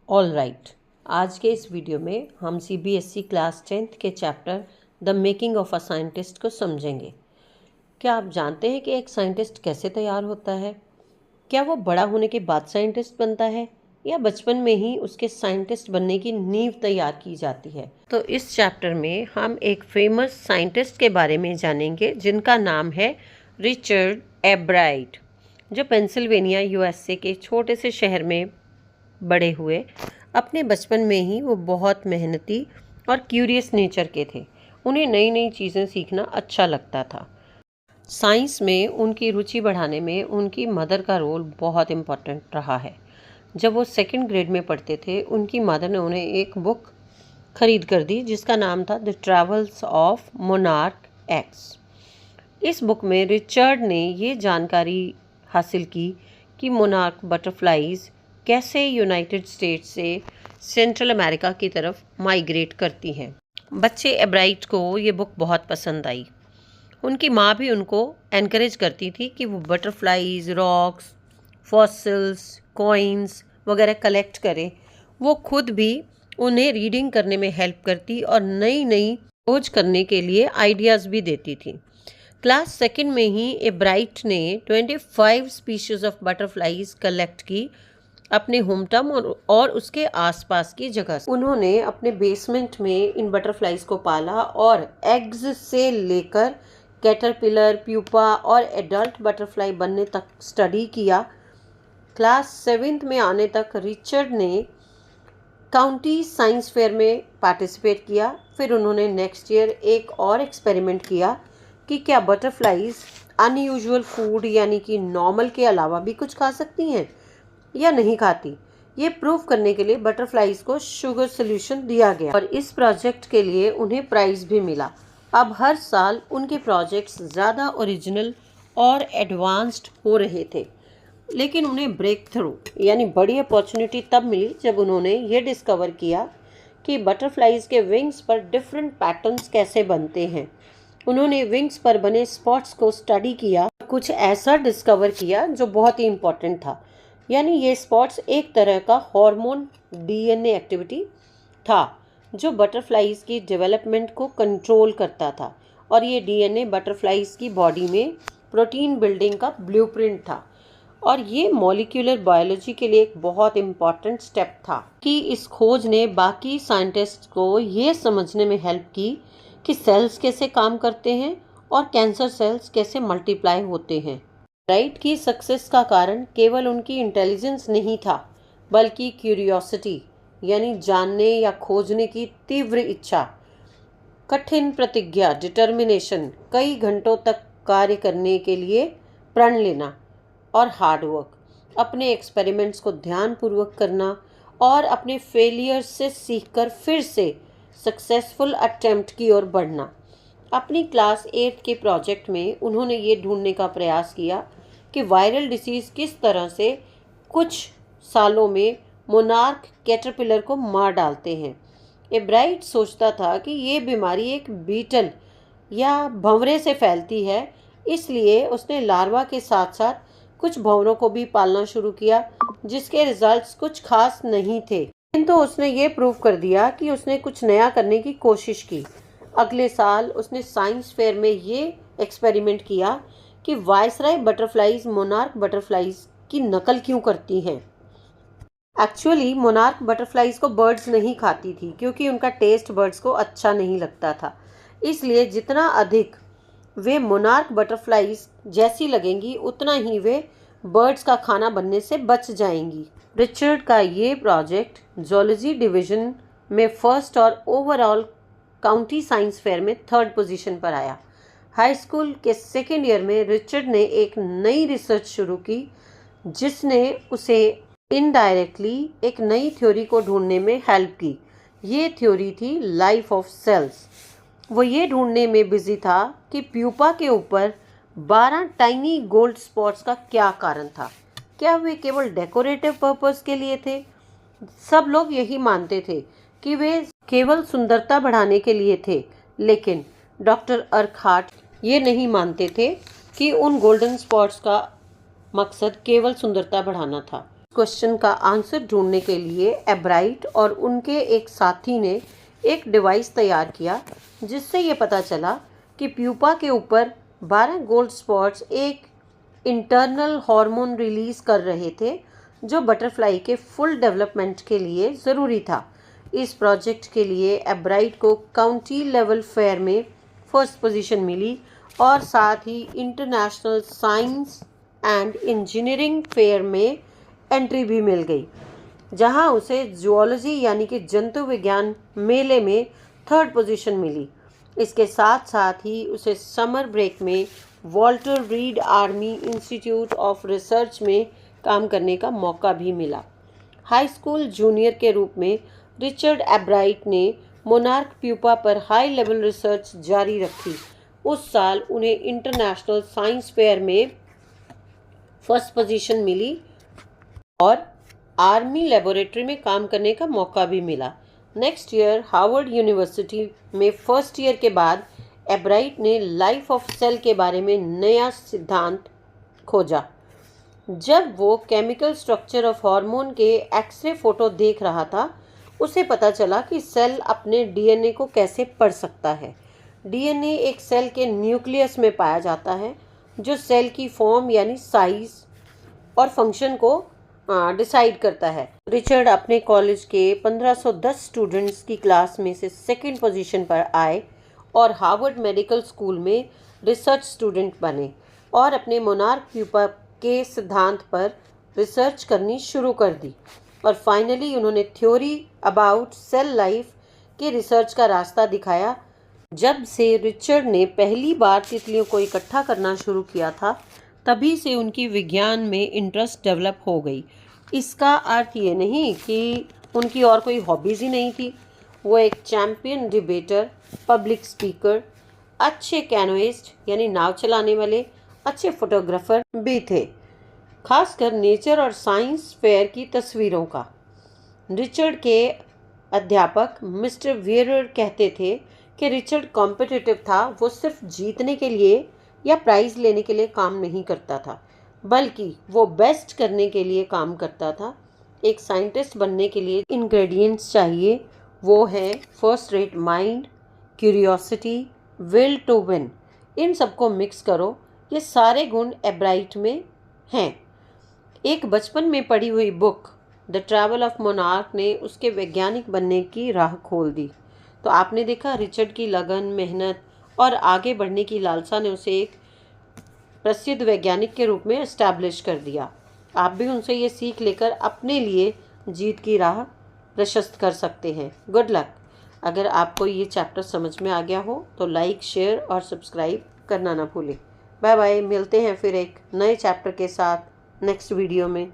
All right, आज के इस वीडियो में हम सीबीएसई क्लास 10th के chapter the making of a scientist को समझेंगे। क्या आप जानते हैं कि एक साइंटिस्ट कैसे तैयार होता है? क्या वो बड़ा होने के बाद साइंटिस्ट बनता है या बचपन में ही उसके साइंटिस्ट बनने की नींव तैयार की जाती है? तो इस चैप्टर में हम एक फेमस साइंटिस्ट के बारे में जानेंगे जिनका नाम है रिचर्ड एब्राइट, जो पेंसिल्वेनिया यूएसए के छोटे से शहर में बड़े हुए। अपने बचपन में ही वो बहुत मेहनती और क्यूरियस नेचर के थे। उन्हें नई नई चीज़ें सीखना अच्छा लगता था। साइंस में उनकी रुचि बढ़ाने में उनकी मदर का रोल बहुत इम्पोर्टेंट रहा है। जब वो 2nd ग्रेड में पढ़ते थे, उनकी मदर ने उन्हें एक बुक खरीद कर दी जिसका नाम था the travels of monarch x. इस बुक में रिचर्ड ने ये जानकारी हासिल की कि मोनार्क बटरफ्लाइज कैसे यूनाइटेड स्टेट्स से सेंट्रल अमेरिका की तरफ माइग्रेट करती हैं। बच्चे एब्राइट को ये बुक बहुत पसंद आई। उनकी माँ भी उनको एनकरेज करती थी कि वो बटरफ्लाइज, रॉक्स, फॉसिल्स, कॉइन्स वगैरह कलेक्ट करें। वो खुद भी उन्हें रीडिंग करने में हेल्प करती और नई नई खोज करने के लिए आइडियाज़ भी देती थी। क्लास 2nd में ही एब्राइट ने 25 स्पीशीज़ ऑफ बटरफ्लाइज कलेक्ट की अपने होम टाउन और उसके आसपास की जगह से। उन्होंने अपने बेसमेंट में इन बटरफ्लाइज को पाला और एग्स से लेकर कैटरपिलर, प्यूपा और एडल्ट बटरफ्लाई बनने तक स्टडी किया। क्लास 7th में आने तक रिचर्ड ने काउंटी साइंस फेयर में पार्टिसिपेट किया। फिर उन्होंने नेक्स्ट ईयर एक और एक्सपेरिमेंट किया कि क्या बटरफ्लाइज अनयूजुअल फूड यानी कि नॉर्मल के अलावा भी कुछ खा सकती हैं या नहीं खाती। ये प्रूव करने के लिए बटरफ्लाइज को शुगर सोल्यूशन दिया गया और इस प्रोजेक्ट के लिए उन्हें प्राइज़ भी मिला। अब हर साल उनके प्रोजेक्ट्स ज़्यादा ओरिजिनल और एडवांस्ड हो रहे थे, लेकिन उन्हें ब्रेक थ्रू यानी बड़ी अपॉर्चुनिटी तब मिली जब उन्होंने ये डिस्कवर किया कि बटरफ्लाइज के विंग्स पर डिफरेंट पैटर्न्स कैसे बनते हैं। उन्होंने विंग्स पर बने स्पॉट्स को स्टडी किया, कुछ ऐसा डिस्कवर किया जो बहुत ही इम्पोर्टेंट था। यानी ये स्पॉट्स एक तरह का हार्मोन डीएनए एक्टिविटी था जो बटरफ्लाइज की डेवलपमेंट को कंट्रोल करता था, और ये डीएनए बटरफ्लाइज की बॉडी में प्रोटीन बिल्डिंग का ब्लूप्रिंट था। और ये मॉलिक्यूलर बायोलॉजी के लिए एक बहुत इम्पॉर्टेंट स्टेप था कि इस खोज ने बाकी साइंटिस्ट को ये समझने में हेल्प की कि सेल्स कैसे काम करते हैं और कैंसर सेल्स कैसे मल्टीप्लाई होते हैं। एब्राइट की सक्सेस का कारण केवल उनकी इंटेलिजेंस नहीं था, बल्कि क्यूरियोसिटी यानी जानने या खोजने की तीव्र इच्छा, कठिन प्रतिज्ञा, डिटर्मिनेशन, कई घंटों तक कार्य करने के लिए प्रण लेना और हार्डवर्क, अपने एक्सपेरिमेंट्स को ध्यानपूर्वक करना और अपने फेलियर्स से सीखकर फिर से सक्सेसफुल अटेम्प्ट की ओर बढ़ना। अपनी क्लास 8 के प्रोजेक्ट में उन्होंने ये ढूंढने का प्रयास किया कि वायरल डिसीज़ किस तरह से कुछ सालों में मोनार्क कैटरपिलर को मार डालते हैं। एब्राइट सोचता था कि ये बीमारी एक बीटल या भंवरे से फैलती है, इसलिए उसने लार्वा के साथ साथ कुछ भंवरों को भी पालना शुरू किया, जिसके रिजल्ट्स कुछ खास नहीं थे, किंतु उसने ये प्रूव कर दिया कि उसने कुछ नया करने की कोशिश की। अगले साल उसने साइंस फेयर में ये एक्सपेरिमेंट किया कि वायसराय बटरफ्लाइज मोनार्क बटरफ्लाइज की नकल क्यों करती हैं। एक्चुअली मोनार्क बटरफ्लाइज को बर्ड्स नहीं खाती थी क्योंकि उनका टेस्ट बर्ड्स को अच्छा नहीं लगता था। इसलिए जितना अधिक वे मोनार्क बटरफ्लाइज जैसी लगेंगी, उतना ही वे बर्ड्स का खाना बनने से बच जाएंगी। रिचर्ड का ये प्रोजेक्ट जूलॉजी डिवीज़न में फर्स्ट और ओवरऑल काउंटी साइंस फेयर में 3rd पोजीशन पर आया। हाई स्कूल के 2nd ईयर में रिचर्ड ने एक नई रिसर्च शुरू की जिसने उसे इनडायरेक्टली एक नई थ्योरी को ढूंढने में हेल्प की। ये थ्योरी थी लाइफ ऑफ सेल्स। वो ये ढूंढने में बिजी था कि प्यूपा के ऊपर 12 टाइनी गोल्ड स्पॉट्स का क्या कारण था। क्या वे केवल डेकोरेटिव पर्पस के लिए थे? सब लोग यही मानते थे कि वे केवल सुंदरता बढ़ाने के लिए थे, लेकिन डॉक्टर अर्कहार्ट ये नहीं मानते थे कि उन गोल्डन स्पॉट्स का मकसद केवल सुंदरता बढ़ाना था। क्वेश्चन का आंसर ढूंढने के लिए एब्राइट और उनके एक साथी ने एक डिवाइस तैयार किया जिससे ये पता चला कि प्यूपा के ऊपर 12 गोल्ड स्पॉट्स एक इंटरनल हार्मोन रिलीज कर रहे थे जो बटरफ्लाई के फुल डेवलपमेंट के लिए ज़रूरी था। इस प्रोजेक्ट के लिए एब्राइट को काउंटी लेवल फेयर में फर्स्ट पोजीशन मिली और साथ ही international science and engineering fair में एंट्री भी मिल गई, जहां उसे जूलॉजी यानी कि जंतु विज्ञान मेले में थर्ड पोजीशन मिली। इसके साथ साथ ही उसे समर ब्रेक में Walter read army institute of research में काम करने का मौका भी मिला। हाई स्कूल जूनियर के रूप में रिचर्ड एब्राइट ने मोनार्क प्यूपा पर हाई लेवल रिसर्च जारी रखी। उस साल उन्हें इंटरनेशनल साइंस फेयर में फर्स्ट पोजीशन मिली और आर्मी लेबोरेटरी में काम करने का मौका भी मिला। नेक्स्ट ईयर हार्वर्ड यूनिवर्सिटी में फर्स्ट ईयर के बाद एब्राइट ने लाइफ ऑफ सेल के बारे में नया सिद्धांत खोजा। जब वो केमिकल स्ट्रक्चर ऑफ हार्मोन के एक्सरे फोटो देख रहा था, उसे पता चला कि सेल अपने डीएनए को कैसे पढ़ सकता है। डीएनए एक सेल के न्यूक्लियस में पाया जाता है जो सेल की फॉर्म यानी साइज और फंक्शन को डिसाइड करता है। रिचर्ड अपने कॉलेज के 1510 स्टूडेंट्स की क्लास में से सेकंड पोजीशन पर आए और हार्वर्ड मेडिकल स्कूल में रिसर्च स्टूडेंट बने और अपने मोनार्क प्यूपा के सिद्धांत पर रिसर्च करनी शुरू कर दी और फाइनली उन्होंने थ्योरी अबाउट सेल लाइफ के रिसर्च का रास्ता दिखाया। जब से रिचर्ड ने पहली बार तितलियों को इकट्ठा करना शुरू किया था, तभी से उनकी विज्ञान में इंटरेस्ट डेवलप हो गई। इसका अर्थ ये नहीं कि उनकी और कोई हॉबीज़ ही नहीं थी। वो एक चैम्पियन डिबेटर, पब्लिक स्पीकर, अच्छे कैनोइस्ट यानी नाव चलाने वाले, अच्छे फोटोग्राफर भी थे, खासकर नेचर और साइंस फेयर की तस्वीरों का। रिचर्ड के अध्यापक मिस्टर वियरर कहते थे कि रिचर्ड कॉम्पिटिटिव था। वो सिर्फ जीतने के लिए या प्राइज़ लेने के लिए काम नहीं करता था, बल्कि वो बेस्ट करने के लिए काम करता था। एक साइंटिस्ट बनने के लिए इंग्रेडिएंट्स चाहिए, वो है first rate mind, curiosity, will to win. इन सबको मिक्स करो, ये सारे गुण एब्राइट में हैं। एक बचपन में पढ़ी हुई book the travel of monarch ने उसके वैज्ञानिक बनने की राह खोल दी। तो आपने देखा, रिचर्ड की लगन, मेहनत और आगे बढ़ने की लालसा ने उसे एक प्रसिद्ध वैज्ञानिक के रूप में एस्टैब्लिश कर दिया। आप भी उनसे ये सीख लेकर अपने लिए जीत की राह प्रशस्त कर सकते हैं। Good luck. अगर आपको ये चैप्टर समझ में आ गया हो तो लाइक, शेयर और सब्सक्राइब करना ना भूलें। Bye bye. मिलते हैं फिर एक नए चैप्टर के साथ नेक्स्ट वीडियो में।